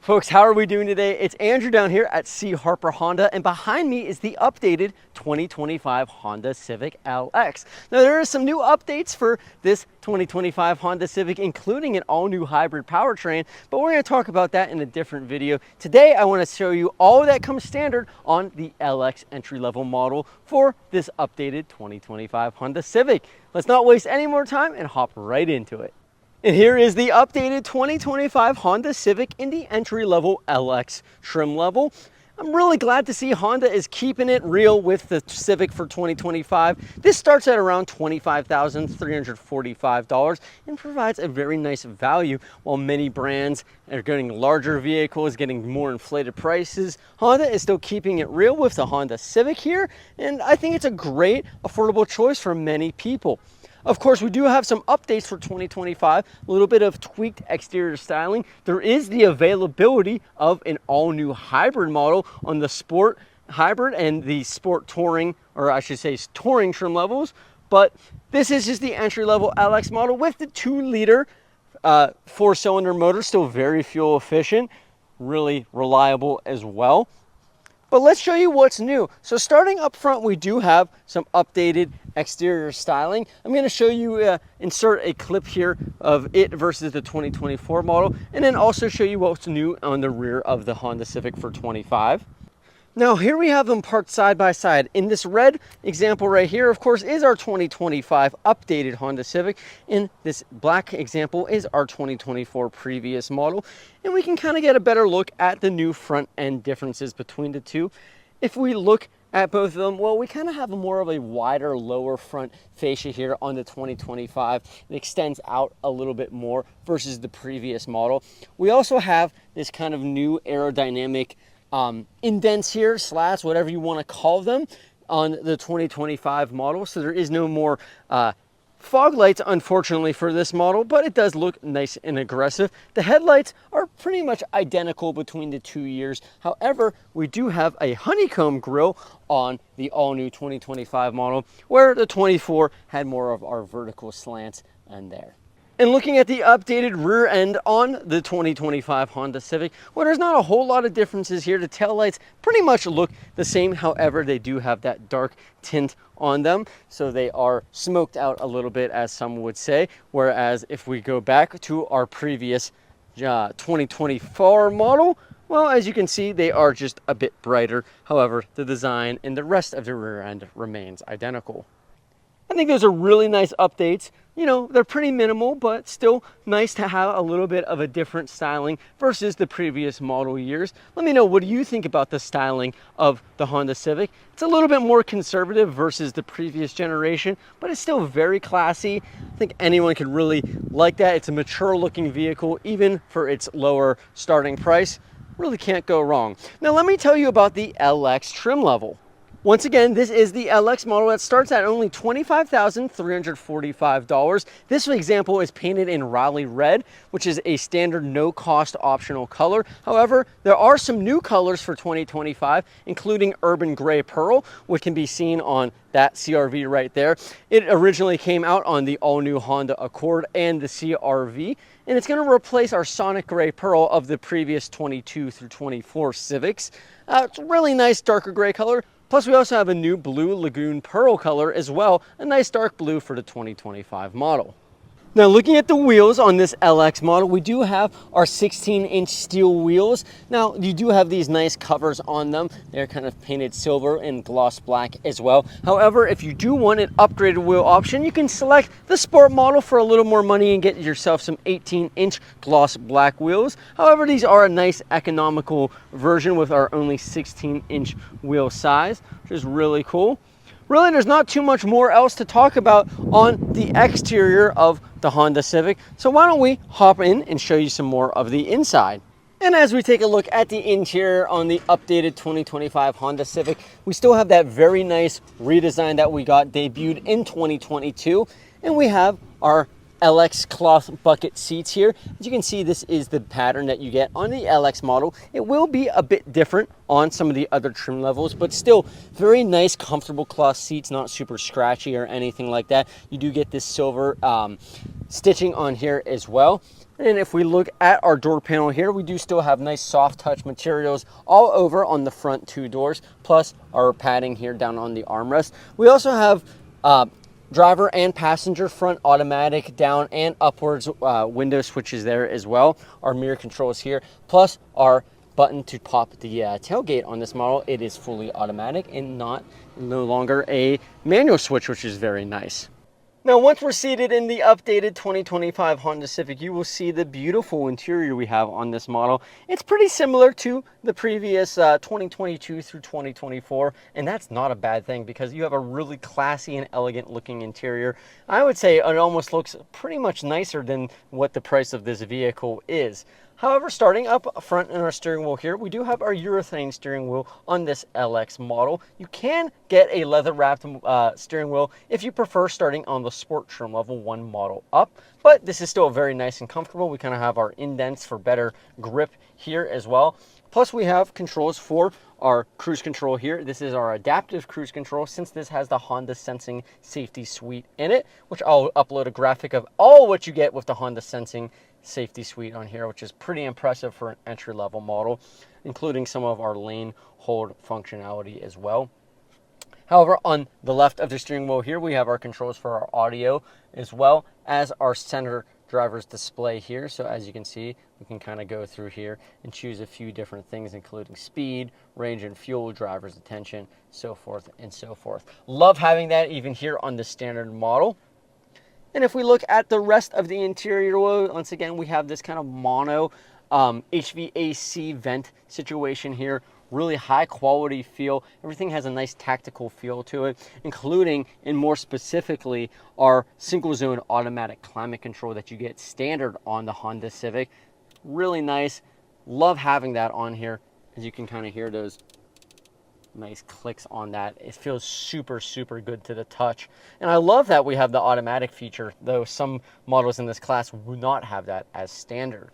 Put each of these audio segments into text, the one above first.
Folks, how are we doing today? It's Andrew down here at C. Harper Honda, and behind me is the updated 2025 Honda Civic LX. Now, there are some new updates for this 2025 Honda Civic, including an all-new hybrid powertrain, but we're going to talk about that in a different video. Today, I want to show you all that comes standard on the LX entry-level model for this updated 2025 Honda Civic. Let's not waste any more time and hop right into it. And here is the updated 2025 Honda Civic in the entry-level LX trim level. I'm really glad to see Honda is keeping it real with the Civic for 2025. This starts at around $25,345 and provides a very nice value. While many brands are getting larger vehicles, getting more inflated prices, Honda is still keeping it real with the Honda Civic here, and I think it's a great affordable choice for many people. Of course, we do have some updates for 2025, a little bit of tweaked exterior styling. There is the availability of an all-new hybrid model on the Sport Hybrid and the Sport Touring, or I should say Touring trim levels. But this is just the entry-level LX model with the 2-liter 4-cylinder motor, still very fuel efficient, really reliable as well. But let's show you what's new. So starting up front, we do have some updated exterior styling. I'm going to show you, insert a clip here of it versus the 2024 model, and then also show you what's new on the rear of the Honda Civic for 25. Now here we have them parked side by side. In this red example right here, of course, is our 2025 updated Honda Civic. In this black example is our 2024 previous model. And we can kind of get a better look at the new front end differences between the two. If we look at both of them, well, we kind of have more of a wider lower front fascia here on the 2025. It extends out a little bit more versus the previous model. We also have this kind of new aerodynamic indents here, slats, whatever you want to call them, on the 2025 model. So there is no more fog lights, unfortunately, for this model, but it does look nice and aggressive. The headlights are pretty much identical between the 2 years. However, we do have a honeycomb grille on the all-new 2025 model, where the 24 had more of our vertical slants in there. And looking at the updated rear end on the 2025 Honda Civic, well, there's not a whole lot of differences here. The taillights pretty much look the same. However, they do have that dark tint on them, so they are smoked out a little bit, as some would say. Whereas if we go back to our previous 2024 model, well, as you can see, they are just a bit brighter. However, the design and the rest of the rear end remains identical. I think those are really nice updates. You know, they're pretty minimal, but still nice to have a little bit of a different styling versus the previous model years. Let me know, what do you think about the styling of the Honda Civic? It's a little bit more conservative versus the previous generation, but it's still very classy. I think anyone could really like that. It's a mature looking vehicle, even for its lower starting price. Really can't go wrong. Now let me tell you about the LX trim level. Once again, this is the LX model that starts at only $25,345. This example is painted in Raleigh Red, which is a standard no-cost optional color. However, there are some new colors for 2025, including Urban Gray Pearl, which can be seen on that CRV right there. It originally came out on the all-new Honda Accord and the CRV, and it's going to replace our Sonic Gray Pearl of the previous 22 through 24 Civics. It's a really nice darker gray color. Plus, we also have a new Blue Lagoon Pearl color as well, a nice dark blue for the 2025 model. Now, looking at the wheels on this LX model, we do have our 16-inch steel wheels. Now, you do have these nice covers on them. They're kind of painted silver and gloss black as well. However, if you do want an upgraded wheel option, you can select the Sport model for a little more money and get yourself some 18-inch gloss black wheels. However, these are a nice economical version with our only 16-inch wheel size, which is really cool. Really, there's not too much more else to talk about on the exterior of the Honda Civic. So why don't we hop in and show you some more of the inside. And as we take a look at the interior on the updated 2025 Honda Civic, we still have that very nice redesign that we got debuted in 2022. And we have our LX cloth bucket seats here. As you can see, this is the pattern that you get on the LX model. It will be a bit different on some of the other trim levels, but still very nice, comfortable cloth seats, not super scratchy or anything like that. You do get this silver stitching on here as well. And if we look at our door panel here, we do still have nice soft touch materials all over on the front two doors, plus our padding here down on the armrest. We also have driver and passenger front automatic down and upwards window switches there as well. Our mirror controls here, plus our button to pop the tailgate on this model. It is fully automatic and no longer a manual switch, which is very nice. Now, once we're seated in the updated 2025 Honda Civic, you will see the beautiful interior we have on this model. It's pretty similar to the previous 2022 through 2024, and that's not a bad thing because you have a really classy and elegant looking interior. I would say it almost looks pretty much nicer than what the price of this vehicle is. However, starting up front in our steering wheel here, we do have our urethane steering wheel on this LX model. You can get a leather wrapped steering wheel if you prefer, starting on the sport trim level 1 model up, but this is still very nice and comfortable. We kind of have our indents for better grip here as well. Plus we have controls for our cruise control here. This is our adaptive cruise control, since this has the Honda Sensing Safety Suite in it, which I'll upload a graphic of all what you get with the Honda Sensing Safety Suite on here, which is pretty impressive for an entry-level model, including some of our lane hold functionality as well. However, on the left of the steering wheel here, we have our controls for our audio as well as our center driver's display here. So as you can see, we can kind of go through here and choose a few different things, including speed, range and fuel, driver's attention, so forth and so forth. Love having that even here on the standard model. And if we look at the rest of the interior, once again, we have this kind of mono HVAC vent situation here. Really high quality feel. Everything has a nice tactical feel to it, including, and more specifically, our single zone automatic climate control that you get standard on the Honda Civic. Really nice. Love having that on here. As you can kind of hear those nice clicks on that. It feels super, super good to the touch. And I love that we have the automatic feature, though some models in this class will not have that as standard.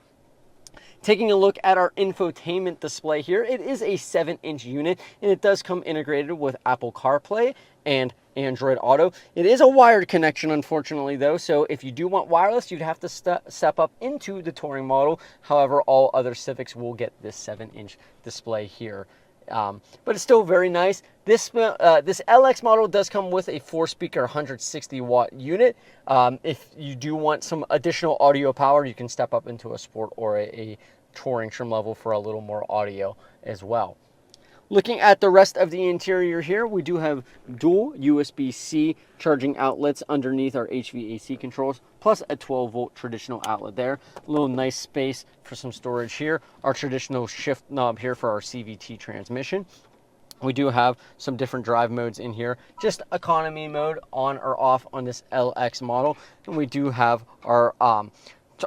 Taking a look at our infotainment display here, it is a 7-inch unit, and it does come integrated with Apple CarPlay and Android Auto. It is a wired connection, unfortunately, though, so if you do want wireless, you'd have to step up into the touring model. However, all other Civics will get this 7-inch display here. But it's still very nice. This LX model does come with a 4-speaker 160-watt unit. If you do want some additional audio power, you can step up into a sport or a touring trim level for a little more audio as well. Looking at the rest of the interior here, we do have dual USB-C charging outlets underneath our HVAC controls, plus a 12-volt traditional outlet there. A little nice space for some storage here. Our traditional shift knob here for our CVT transmission. We do have some different drive modes in here. Just economy mode on or off on this LX model. And we do have our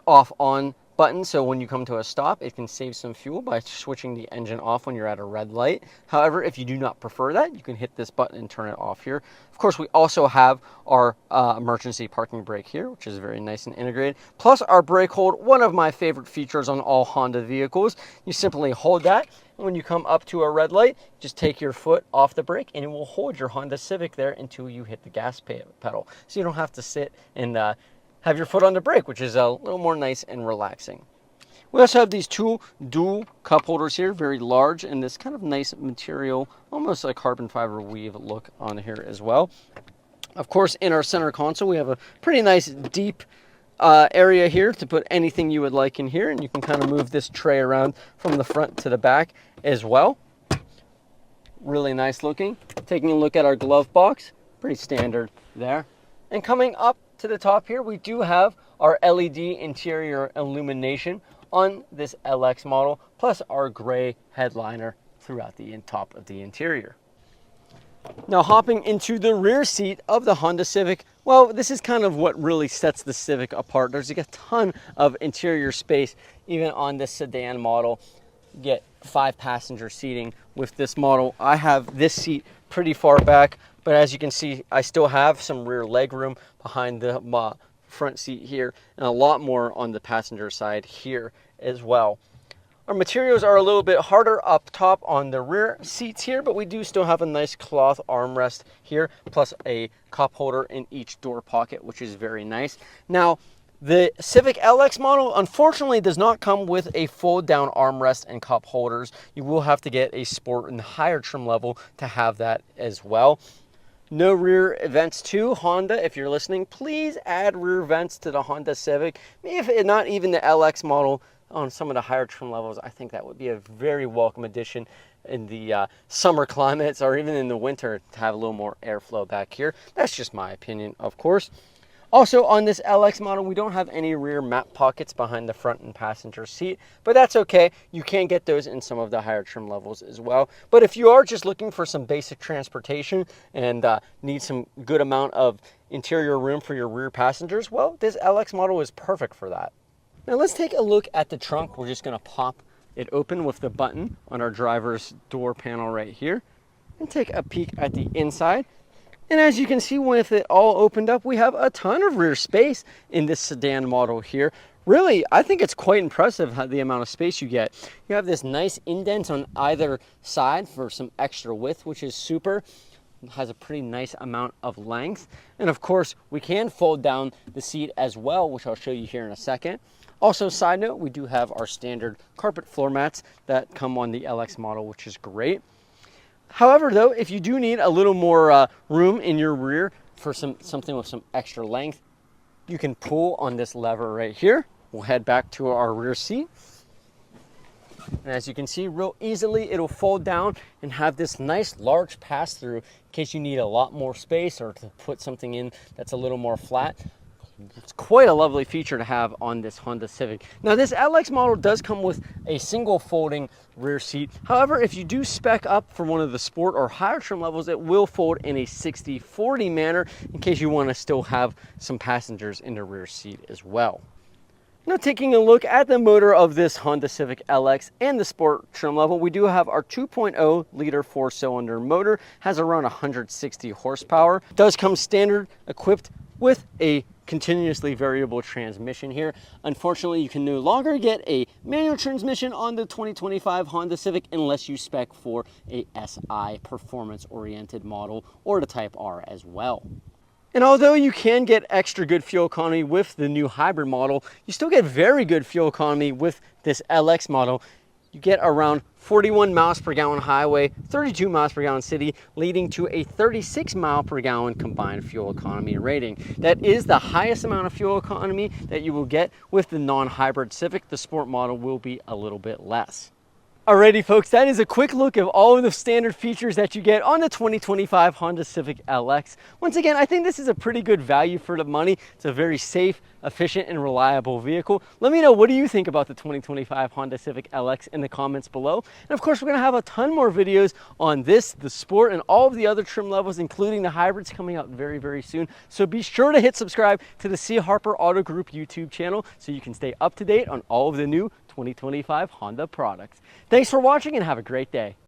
off-on button, so when you come to a stop, it can save some fuel by switching the engine off when you're at a red light. However, if you do not prefer that, you can hit this button and turn it off here. Of course, we also have our emergency parking brake here, which is very nice and integrated, plus our brake hold, one of my favorite features on all Honda vehicles. You simply hold that, and when you come up to a red light, just take your foot off the brake and it will hold your Honda Civic there until you hit the gas pedal, so you don't have to sit and have your foot on the brake, which is a little more nice and relaxing. We also have these two dual cup holders here, very large, and this kind of nice material, almost like carbon fiber weave look on here as well. Of course, in our center console, we have a pretty nice deep area here to put anything you would like in here, and you can kind of move this tray around from the front to the back as well. Really nice looking. Taking a look at our glove box, pretty standard there. And coming up to the top here, we do have our LED interior illumination on this LX model, plus our gray headliner throughout the top of the interior. Now, hopping into the rear seat of the Honda Civic, well, this is kind of what really sets the Civic apart. There's a ton of interior space, even on this sedan model. You get 5-passenger seating with this model. I have this seat pretty far back, but as you can see, I still have some rear leg room behind the front seat here, and a lot more on the passenger side here as well. Our materials are a little bit harder up top on the rear seats here, but we do still have a nice cloth armrest here, plus a cup holder in each door pocket, which is very nice. Now, The Civic LX model unfortunately does not come with a fold down armrest and cup holders. You will have to get a Sport and higher trim level to have that as well. No rear vents too. Honda, if you're listening, please add rear vents to the Honda Civic. Maybe if not even the LX model, on some of the higher trim levels, I think that would be a very welcome addition in the summer climates, or even in the winter, to have a little more airflow back here. That's just my opinion, of course. Also, on this LX model, we don't have any rear map pockets behind the front and passenger seat, but that's okay. You can get those in some of the higher trim levels as well. But if you are just looking for some basic transportation and need some good amount of interior room for your rear passengers, well, this LX model is perfect for that. Now let's take a look at the trunk. We're just gonna pop it open with the button on our driver's door panel right here and take a peek at the inside. And as you can see, with it all opened up, we have a ton of rear space in this sedan model here. Really, I think it's quite impressive how the amount of space you get. You have this nice indent on either side for some extra width, which is super. It has a pretty nice amount of length. And of course, we can fold down the seat as well, which I'll show you here in a second. Also, side note, we do have our standard carpet floor mats that come on the LX model, which is great. However, though, if you do need a little more room in your rear for something with some extra length, you can pull on this lever right here. We'll head back to our rear seat. And as you can see, real easily, it'll fold down and have this nice large pass-through in case you need a lot more space or to put something in that's a little more flat. It's quite a lovely feature to have on this Honda Civic. Now this LX model does come with a single folding rear seat. However, if you do spec up for one of the Sport or higher trim levels, it will fold in a 60-40 manner in case you want to still have some passengers in the rear seat as well. Now taking a look at the motor of this Honda Civic LX and the Sport trim level, we do have our 2.0 liter 4-cylinder motor, has around 160 horsepower. It does come standard equipped with a continuously variable transmission here. Unfortunately, you can no longer get a manual transmission on the 2025 Honda Civic unless you spec for a SI performance-oriented model or the Type R as well. And although you can get extra good fuel economy with the new hybrid model, you still get very good fuel economy with this LX model. You get around 41 miles per gallon highway, 32 miles per gallon city, leading to a 36 mile per gallon combined fuel economy rating. That is the highest amount of fuel economy that you will get with the non-hybrid Civic. The Sport model will be a little bit less. Alrighty folks, that is a quick look of all of the standard features that you get on the 2025 Honda Civic LX. Once again, I think this is a pretty good value for the money. It's a very safe, efficient, and reliable vehicle. Let me know, what do you think about the 2025 Honda Civic LX in the comments below. And of course, we're gonna have a ton more videos on this, the Sport, and all of the other trim levels, including the hybrids, coming out very, very soon. So be sure to hit subscribe to the C. Harper Auto Group YouTube channel so you can stay up to date on all of the new 2025 Honda products. Thanks for watching and have a great day.